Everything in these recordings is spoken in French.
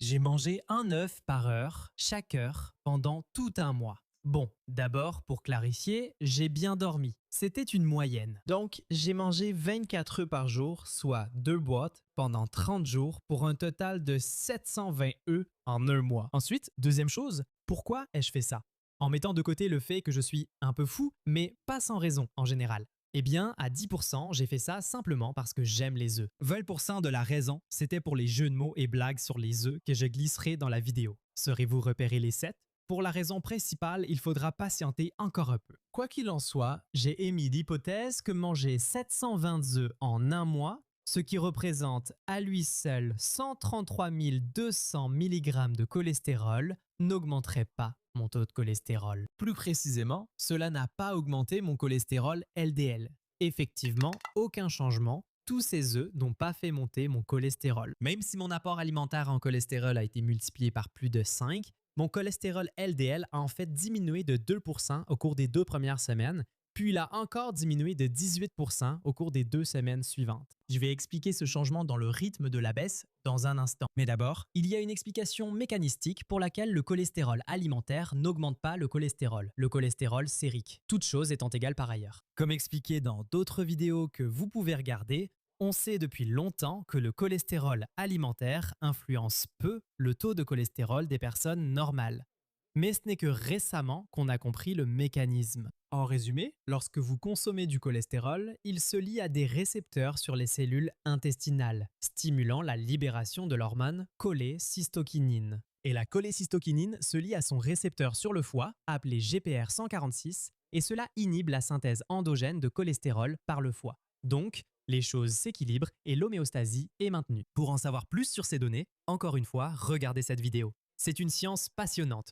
J'ai mangé un œuf par heure, chaque heure, pendant tout un mois. Bon, d'abord, pour clarifier, j'ai bien dormi. C'était une moyenne. Donc, j'ai mangé 24 œufs par jour, soit 2 boîtes, pendant 30 jours, pour un total de 720 œufs en un mois. Ensuite, deuxième chose, pourquoi ai-je fait ça? En mettant de côté le fait que je suis un peu fou, mais pas sans raison en général. Eh bien, à 10%, j'ai fait ça simplement parce que j'aime les œufs. 20% de la raison, c'était pour les jeux de mots et blagues sur les œufs que je glisserai dans la vidéo. Saurez-vous repérer les 7? Pour la raison principale, il faudra patienter encore un peu. Quoi qu'il en soit, j'ai émis l'hypothèse que manger 720 œufs en un mois, ce qui représente à lui seul 133 200 mg de cholestérol, n'augmenterait pas mon taux de cholestérol. Plus précisément, cela n'a pas augmenté mon cholestérol LDL. Effectivement, aucun changement. Tous ces œufs n'ont pas fait monter mon cholestérol. Même si mon apport alimentaire en cholestérol a été multiplié par plus de 5, mon cholestérol LDL a en fait diminué de 2% au cours des 2 premières semaines, puis il a encore diminué de 18% au cours des 2 semaines suivantes. Je vais expliquer ce changement dans le rythme de la baisse dans un instant. Mais d'abord, il y a une explication mécanistique pour laquelle le cholestérol alimentaire n'augmente pas le cholestérol sérique, toute chose étant égale par ailleurs. Comme expliqué dans d'autres vidéos que vous pouvez regarder, on sait depuis longtemps que le cholestérol alimentaire influence peu le taux de cholestérol des personnes normales. Mais ce n'est que récemment qu'on a compris le mécanisme. En résumé, lorsque vous consommez du cholestérol, il se lie à des récepteurs sur les cellules intestinales, stimulant la libération de l'hormone cholécystokinine. Et la cholécystokinine se lie à son récepteur sur le foie, appelé GPR146, et cela inhibe la synthèse endogène de cholestérol par le foie. Donc, les choses s'équilibrent et l'homéostasie est maintenue. Pour en savoir plus sur ces données, encore une fois, regardez cette vidéo. C'est une science passionnante,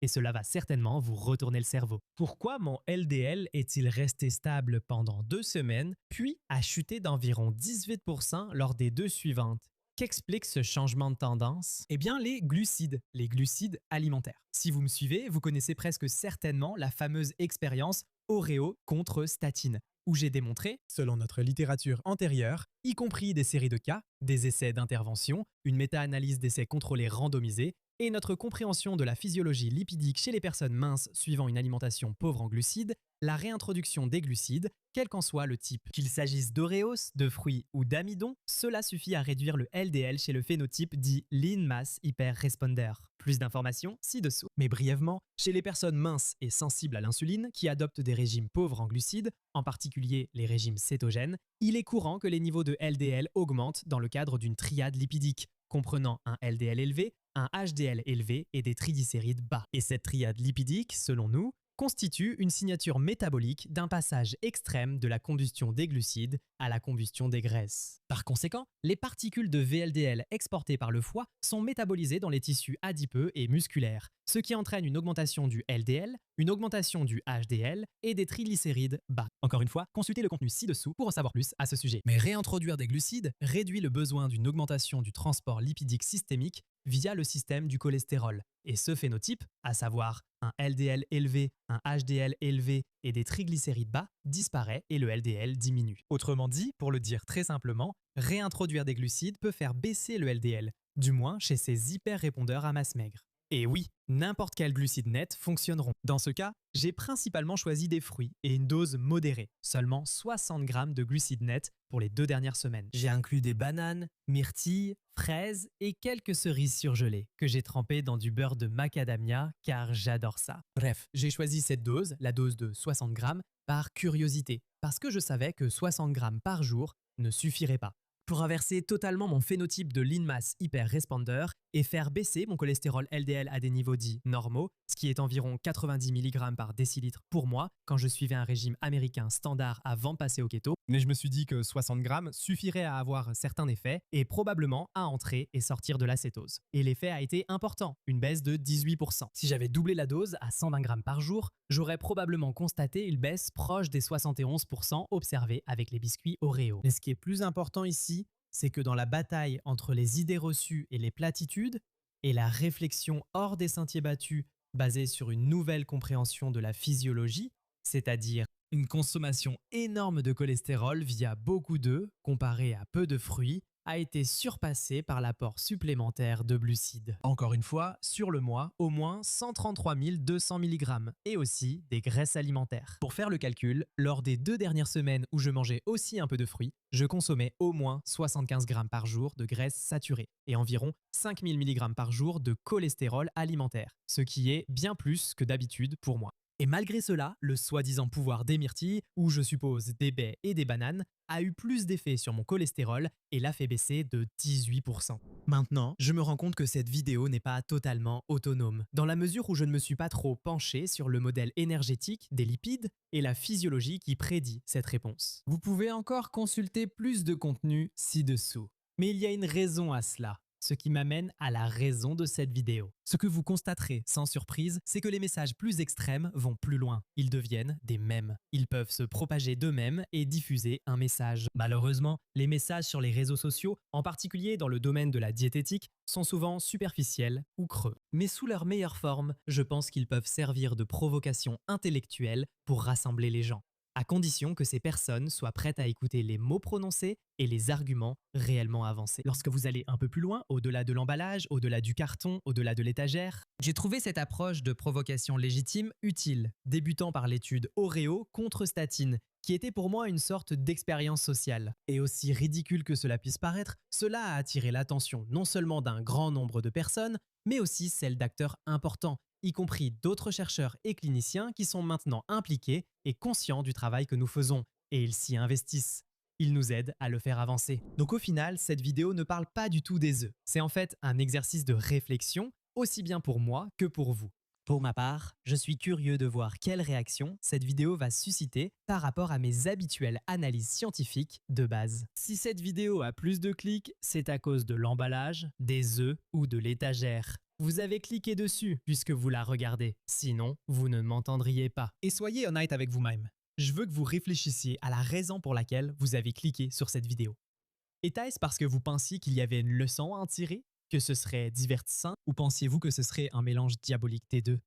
et cela va certainement vous retourner le cerveau. Pourquoi mon LDL est-il resté stable pendant 2 semaines, puis a chuté d'environ 18% lors des 2 suivantes? Qu'explique ce changement de tendance? Eh bien, les glucides alimentaires. Si vous me suivez, vous connaissez presque certainement la fameuse expérience Oreo contre statine, où j'ai démontré, selon notre littérature antérieure, y compris des séries de cas, des essais d'intervention, une méta-analyse d'essais contrôlés randomisés, et notre compréhension de la physiologie lipidique chez les personnes minces suivant une alimentation pauvre en glucides, la réintroduction des glucides, quel qu'en soit le type. Qu'il s'agisse d'Oreos, de fruits ou d'amidon, cela suffit à réduire le LDL chez le phénotype dit Lean Mass Hyperresponder. Plus d'informations ci-dessous. Mais brièvement, chez les personnes minces et sensibles à l'insuline qui adoptent des régimes pauvres en glucides, en particulier les régimes cétogènes, il est courant que les niveaux de LDL augmentent dans le cadre d'une triade lipidique, comprenant un LDL élevé, un HDL élevé et des triglycérides bas. Et cette triade lipidique, selon nous, constitue une signature métabolique d'un passage extrême de la combustion des glucides à la combustion des graisses. Par conséquent, les particules de VLDL exportées par le foie sont métabolisées dans les tissus adipeux et musculaires, ce qui entraîne une augmentation du LDL, une augmentation du HDL et des triglycérides bas. Encore une fois, consultez le contenu ci-dessous pour en savoir plus à ce sujet. Mais réintroduire des glucides réduit le besoin d'une augmentation du transport lipidique systémique via le système du cholestérol. Et ce phénotype, à savoir un LDL élevé, un HDL élevé et des triglycérides bas, disparaît et le LDL diminue. Autrement dit, pour le dire très simplement, réintroduire des glucides peut faire baisser le LDL, du moins chez ces hyper-répondeurs à masse maigre. Et oui, n'importe quel glucide net fonctionneront. Dans ce cas, j'ai principalement choisi des fruits et une dose modérée, seulement 60 g de glucides nets pour les 2 dernières semaines. J'ai inclus des bananes, myrtilles, fraises et quelques cerises surgelées que j'ai trempées dans du beurre de macadamia car j'adore ça. Bref, j'ai choisi cette dose, la dose de 60 g, par curiosité, parce que je savais que 60 g par jour ne suffirait pas pour inverser totalement mon phénotype de lean mass hyper-responder et faire baisser mon cholestérol LDL à des niveaux dits normaux, ce qui est environ 90 mg par décilitre pour moi quand je suivais un régime américain standard avant de passer au keto. Mais je me suis dit que 60 g suffirait à avoir certains effets et probablement à entrer et sortir de la cétose. Et l'effet a été important, une baisse de 18%. Si j'avais doublé la dose à 120 g par jour, j'aurais probablement constaté une baisse proche des 71% observée avec les biscuits Oreo. Mais ce qui est plus important ici, c'est que dans la bataille entre les idées reçues et les platitudes, et la réflexion hors des sentiers battus basée sur une nouvelle compréhension de la physiologie, c'est-à-dire une consommation énorme de cholestérol via beaucoup d'œufs comparé à peu de fruits, a été surpassé par l'apport supplémentaire de glucides. Encore une fois, sur le mois, au moins 133 200 mg et aussi des graisses alimentaires. Pour faire le calcul, lors des 2 dernières semaines où je mangeais aussi un peu de fruits, je consommais au moins 75 grammes par jour de graisses saturées et environ 5000 mg par jour de cholestérol alimentaire, ce qui est bien plus que d'habitude pour moi. Et malgré cela, le soi-disant pouvoir des myrtilles, ou je suppose des baies et des bananes, a eu plus d'effet sur mon cholestérol et l'a fait baisser de 18%. Maintenant, je me rends compte que cette vidéo n'est pas totalement autonome, dans la mesure où je ne me suis pas trop penché sur le modèle énergétique des lipides et la physiologie qui prédit cette réponse. Vous pouvez encore consulter plus de contenu ci-dessous. Mais il y a une raison à cela. Ce qui m'amène à la raison de cette vidéo. Ce que vous constaterez sans surprise, c'est que les messages plus extrêmes vont plus loin. Ils deviennent des mèmes. Ils peuvent se propager d'eux-mêmes et diffuser un message. Malheureusement, les messages sur les réseaux sociaux, en particulier dans le domaine de la diététique, sont souvent superficiels ou creux. Mais sous leur meilleure forme, je pense qu'ils peuvent servir de provocation intellectuelle pour rassembler les gens, à condition que ces personnes soient prêtes à écouter les mots prononcés et les arguments réellement avancés. Lorsque vous allez un peu plus loin, au-delà de l'emballage, au-delà du carton, au-delà de l'étagère, j'ai trouvé cette approche de provocation légitime utile, débutant par l'étude Oreo contre statine, qui était pour moi une sorte d'expérience sociale. Et aussi ridicule que cela puisse paraître, cela a attiré l'attention non seulement d'un grand nombre de personnes, mais aussi celle d'acteurs importants, y compris d'autres chercheurs et cliniciens qui sont maintenant impliqués et conscients du travail que nous faisons, et ils s'y investissent. Ils nous aident à le faire avancer. Donc au final, cette vidéo ne parle pas du tout des œufs. C'est en fait un exercice de réflexion, aussi bien pour moi que pour vous. Pour ma part, je suis curieux de voir quelle réaction cette vidéo va susciter par rapport à mes habituelles analyses scientifiques de base. Si cette vidéo a plus de clics, c'est à cause de l'emballage, des œufs ou de l'étagère. Vous avez cliqué dessus puisque vous la regardez, sinon vous ne m'entendriez pas. Et soyez honnête avec vous-même. Je veux que vous réfléchissiez à la raison pour laquelle vous avez cliqué sur cette vidéo. Était-ce parce que vous pensiez qu'il y avait une leçon à en tirer? Que ce serait divertissant? Ou pensiez-vous que ce serait un mélange diabolique des deux?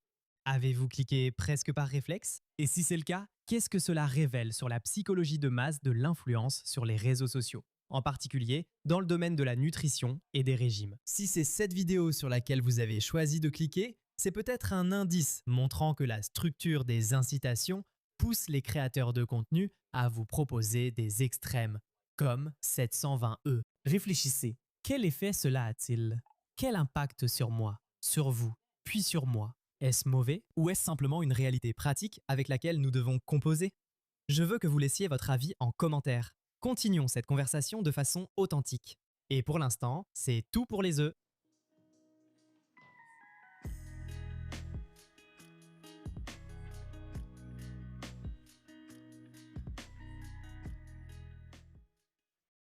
Avez-vous cliqué presque par réflexe? Et si c'est le cas, qu'est-ce que cela révèle sur la psychologie de masse de l'influence sur les réseaux sociaux? En particulier dans le domaine de la nutrition et des régimes. Si c'est cette vidéo sur laquelle vous avez choisi de cliquer, c'est peut-être un indice montrant que la structure des incitations pousse les créateurs de contenu à vous proposer des extrêmes, comme 720E. Réfléchissez, quel effet cela a-t-il? Quel impact sur moi, sur vous, puis sur moi? Est-ce mauvais ou est-ce simplement une réalité pratique avec laquelle nous devons composer? Je veux que vous laissiez votre avis en commentaire. Continuons cette conversation de façon authentique. Et pour l'instant, c'est tout pour les œufs.